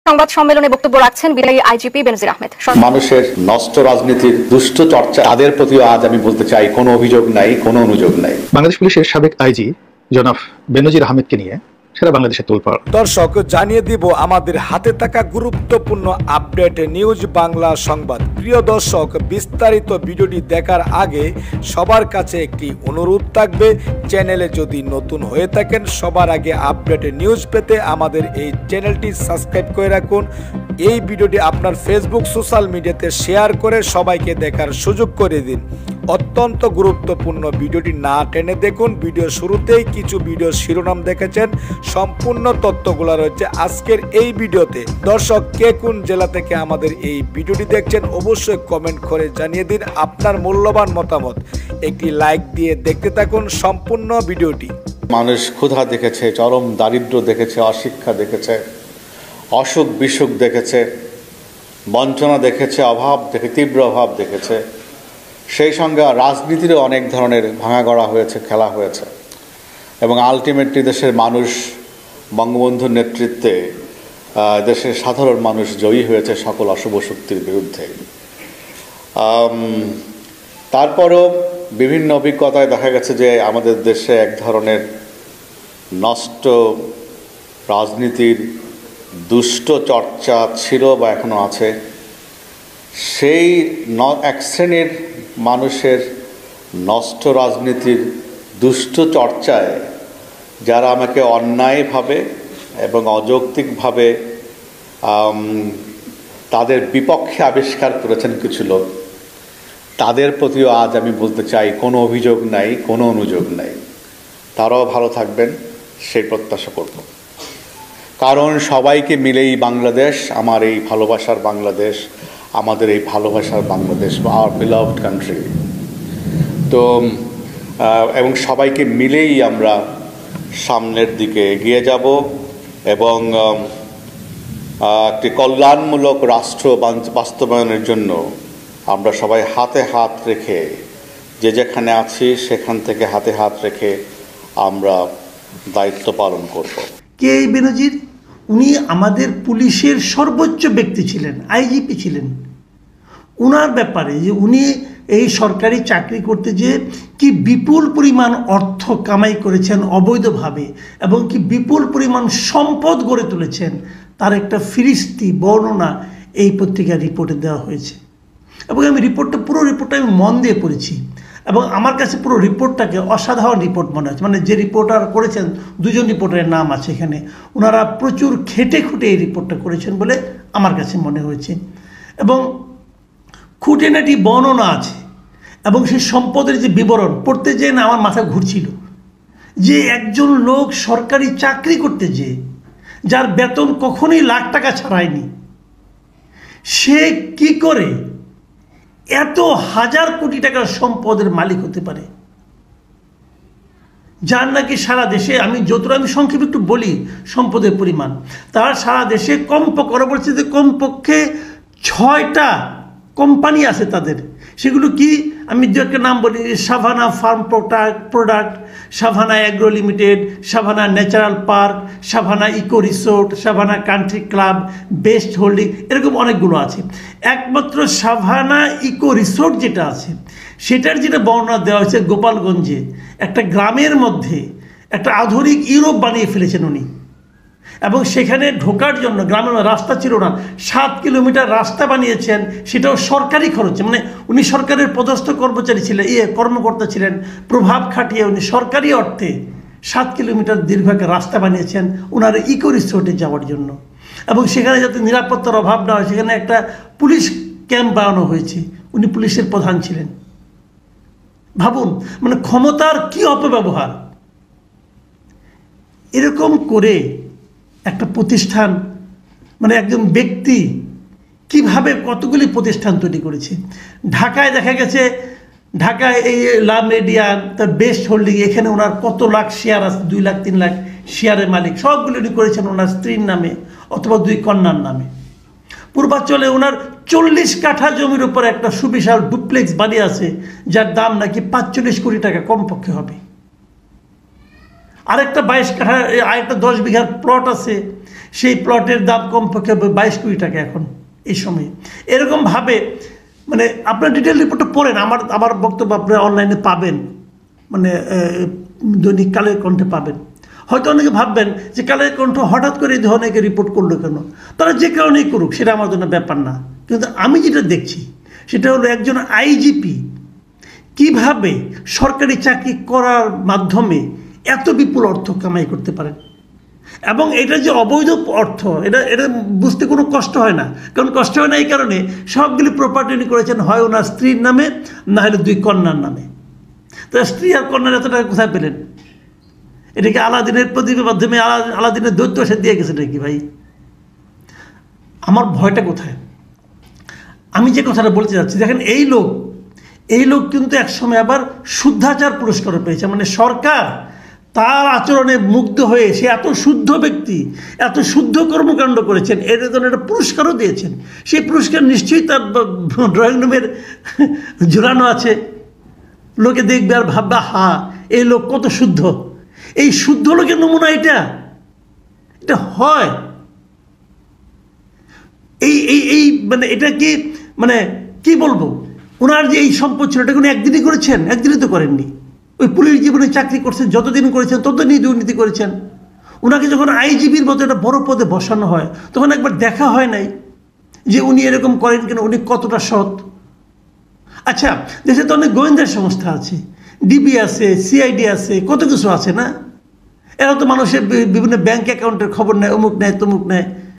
সংবাদ সম্মেলনে বক্তব্য রাখছেন বিদায়ী আইজিপি বেনজির আহমেদ। মানুষের নষ্ট রাজনীতির দুষ্ট চর্চা তাদের প্রতিও আজ আমি বলতে চাই কোনো অভিযোগ নাই, কোনো অনুযোগ নাই। বাংলাদেশ পুলিশের সাবেক আইজি জনাব বেনজির আহমেদকে নিয়ে সারা বাংলাদেশে তোলপাড়। দর্শক, জানিয়ে দিব আমাদের হাতে থাকা গুরুত্বপূর্ণ আপডেট নিউজ বাংলা সংবাদ। প্রিয় দর্শক, বিস্তারিত ভিডিওটি দেখার আগে সবার কাছে একটি অনুরোধ থাকবে, চ্যানেলে যদি নতুন হয়ে থাকেন সবার আগে আপডেট নিউজ পেতে আমাদের এই চ্যানেলটি সাবস্ক্রাইব করে রাখুন। এই ভিডিওটি আপনার ফেসবুক সোশ্যাল মিডিয়াতে শেয়ার করে সবাইকে দেখার সুযোগ করে দিন। অত্যন্ত গুরুত্বপূর্ণ, ভিডিওটি না টেনে দেখুন। ভিডিও শুরুতেই কিছু ভিডিও শিরোনাম দেখেছেন, সম্পূর্ণ তথ্যগুলো রয়েছে আজকের এই ভিডিওতে। দর্শক, কে কোন জেলা থেকে আমাদের এই ভিডিওটি দেখছেন অবশ্যই কমেন্ট করে জানিয়ে দিন আপনার মূল্যবান মতামত। একটি লাইক দিয়ে দেখতে থাকুন সম্পূর্ণ ভিডিওটি। মানুষ ক্ষুধা দেখেছে, চরম দারিদ্র্য দেখেছে, অশিক্ষা দেখেছে, অসুখ বিসুখ দেখেছে, বঞ্চনা দেখেছে, অভাব দেখে তীব্র অভাব দেখেছে। সেই সঙ্গে রাজনীতিরও অনেক ধরনের ভাঙাগড়া হয়েছে, খেলা হয়েছে এবং আলটিমেটলি দেশের মানুষ বঙ্গবন্ধুর নেতৃত্বে দেশের সাধারণ মানুষ জয়ী হয়েছে সকল অশুভ শক্তির বিরুদ্ধে। তারপরেও বিভিন্ন অভিজ্ঞতায় দেখা গেছে যে আমাদের দেশে এক ধরনের নষ্ট রাজনীতির দুষ্ট চর্চা ছিল বা এখনও আছে। সেই এক শ্রেণীর মানুষের নষ্ট রাজনীতির দুষ্ট চর্চায় যারা আমাকে অন্যায়ভাবে এবং অযৌক্তিকভাবে তাদের বিপক্ষে আবিষ্কার করেছেন কিছু লোক, তাদের প্রতিও আজ আমি বলতে চাই কোনো অভিযোগ নাই, কোনো অনুযোগ নাই। তারাও ভালো থাকবেন সেই প্রত্যাশা করব। কারণ সবাইকে মিলেই বাংলাদেশ, আমার এই ভালোবাসার বাংলাদেশ, আমাদের এই ভালোবাসার বাংলাদেশ, আওয়ার বিলাভড কান্ট্রি। তো এবং সবাইকে মিলেই আমরা সামনের দিকে এগিয়ে যাব এবং একটি কল্যাণমূলক রাষ্ট্র বাস্তবায়নের জন্য আমরা সবাই হাতে হাত রেখে, যে যেখানে আছি সেখান থেকে হাতে হাত রেখে আমরা দায়িত্ব পালন করব। কে এই বেনজির? উনি আমাদের পুলিশের সর্বোচ্চ ব্যক্তি ছিলেন, আইজিপি ছিলেন। উনার ব্যাপারে যে উনি এই সরকারি চাকরি করতে যে কি বিপুল পরিমাণ অর্থ কামাই করেছেন অবৈধভাবে এবং কি বিপুল পরিমাণ সম্পদ গড়ে তুলেছেন, তার একটা ফিরিস্তি বর্ণনা এই পত্রিকার রিপোর্টে দেওয়া হয়েছে। এবং আমি পুরো রিপোর্টটা আমি মন দিয়ে পড়েছি এবং আমার কাছে পুরো রিপোর্টটাকে অসাধারণ রিপোর্ট মনে হচ্ছে। মানে যে রিপোর্টার করেছেন, দুজন রিপোর্টারের নাম আছে এখানে, ওনারা প্রচুর খেটে খুঁটে এই রিপোর্টটা করেছেন বলে আমার কাছে মনে হয়েছে। এবং খুঁটিনাটি বর্ণনা আছে এবং সেই সম্পদের যে বিবরণ পড়তে যেয়ে না আমার মাথা ঘুরছিল যে একজন লোক সরকারি চাকরি করতে যেয়ে যার বেতন কখনোই লাখ টাকা ছাড়ায়নি, সে কি করে এত হাজার কোটি টাকার সম্পদের মালিক হতে পারে, যার নাকি সারা দেশে, আমি সংক্ষেপে একটু বলি সম্পদের পরিমাণ, তার সারা দেশে কমপক্ষে 6টা কোম্পানি আছে তাদের। সেগুলো কি, আমি দু একটা নাম বলি: Savannah farm product, Savannah agro limited, Savannah natural park, Savannah eco resort, Savannah country club, best holding, এরকম অনেকগুলো আছে। একমাত্র সাভানা ইকো রিসোর্ট যেটা আছে, সেটার যেটা বর্ণনা দেওয়া হয়েছে, গোপালগঞ্জে একটা গ্রামের মধ্যে একটা আধুনিক ইউরোপ বানিয়ে ফেলেছেন উনি। এবং সেখানে ঢোকার জন্য গ্রামের রাস্তা ছিল না, 7 কিলোমিটার রাস্তা বানিয়েছেন, সেটাও সরকারি খরচে। মানে উনি সরকারের পদস্থ কর্মচারী ছিলেন, কর্মকর্তা ছিলেন, প্রভাব খাটিয়ে উনি সরকারি অর্থে 7 কিলোমিটার দীর্ঘ একটা রাস্তা বানিয়েছেন ওনার ইকো রিসোর্টে যাওয়ার জন্য। এবং সেখানে যাতে নিরাপত্তার অভাব না হয় সেখানে একটা পুলিশ ক্যাম্প বানানো হয়েছে, উনি পুলিশের প্রধান ছিলেন। ভাবুন, মানে ক্ষমতার কি অপব্যবহার। এরকম করে একটা প্রতিষ্ঠান, মানে একজন ব্যক্তি কিভাবে কতগুলি প্রতিষ্ঠান তৈরি করেছে। ঢাকায় দেখা গেছে, ঢাকায় এই লা মেডিয়ান, তার বেস্ট হোল্ডিং, এখানে ওনার কত লাখ শেয়ার আছে, 2 লাখ 3 লাখ শেয়ারের মালিক। সবগুলি উনি করেছেন ওনার স্ত্রীর নামে অথবা 2 কন্যার নামে। পূর্বাঞ্চলে ওনার 40 কাঠা জমির উপর একটা সুবিশাল ডুপ্লেক্স বাড়ি আছে, যার দাম নাকি 45 কোটি টাকা কমপক্ষে হবে। আরেকটা 22 কাঠা, আরেকটা 10 বিঘার প্লট আছে, সেই প্লটের দাম কমপক্ষে 22 কোটি টাকা এখন এই সময়ে। এরকমভাবে মানে আপনার ডিটেল রিপোর্টটা পড়েন, আমার বক্তব্য আপনারা অনলাইনে পাবেন, মানে দৈনিক কালের কণ্ঠে পাবেন। হয়তো অনেকে ভাববেন যে কালের কণ্ঠ হঠাৎ করে এই ধরনের রিপোর্ট করলো কেন, তারা যে কারণেই করুক সেটা আমার জন্য ব্যাপার না, কিন্তু আমি যেটা দেখছি সেটা হলো একজন আইজিপি কিভাবে সরকারি চাকরি করার মাধ্যমে এত বিপুল অর্থ কামাই করতে পারেন, এবং এটা যে অবৈধ অর্থ এটা বুঝতে কোনো কষ্ট হয় না। কারণ কষ্ট হয় না এই কারণে সবগুলি প্রপার্টি উনি করেছেন হয় ওনার স্ত্রীর নামে, না হলে 2 কন্যার নামে। তো স্ত্রী আর কন্যার এত টাকা কোথায় পেলেন? এটাকে আলাদিনের প্রদীপের মাধ্যমে আলাদিনের দৈত্য এসে দিয়ে গেছে নাকি ভাই? আমার ভয়টা কোথায়? আমি যে কথাটা বলতে যাচ্ছি, দেখেন এই লোক কিন্তু একসময় আবার শুদ্ধাচার পুরস্কার পেয়েছে। মানে সরকার তার আচরণে মুগ্ধ হয়ে সে এত শুদ্ধ ব্যক্তি, এত শুদ্ধ কর্মকাণ্ড করেছেন, এর জন্য একটা পুরস্কারও দিয়েছেন। সেই পুরস্কার নিশ্চয়ই তার ড্রয়িং রুমের ঝুলানো আছে, লোকে দেখবে আর ভাববে হা এই লোক কত শুদ্ধ। এই শুদ্ধ লোকের নমুনা এটা হয়। এই মানে এটা কি মানে কি বলবো, ওনার যে এই সম্পদ ছিল এটা কোনো একদিনই করেছেন? একদিনই তো করেননি। ওই পুলিশ জীবনে চাকরি করছেন, যতদিন করেছেন ততদিনই দুর্নীতি করেছেন। ওনাকে যখন আইজিপির মতো একটা বড় পদে বসানো হয় তখন একবার দেখা হয় নাই যে উনি এরকম করেন কেন, উনি কতটা সৎ? আচ্ছা, দেশে তো অনেক গোয়েন্দা সংস্থা আছে, ডিবি আছে, সিআইডি আছে, কত কিছু আছে না? এরা তো মানুষের বিভিন্ন ব্যাংক অ্যাকাউন্টের খবর নেয়, অমুক নেয় তমুক নেয়।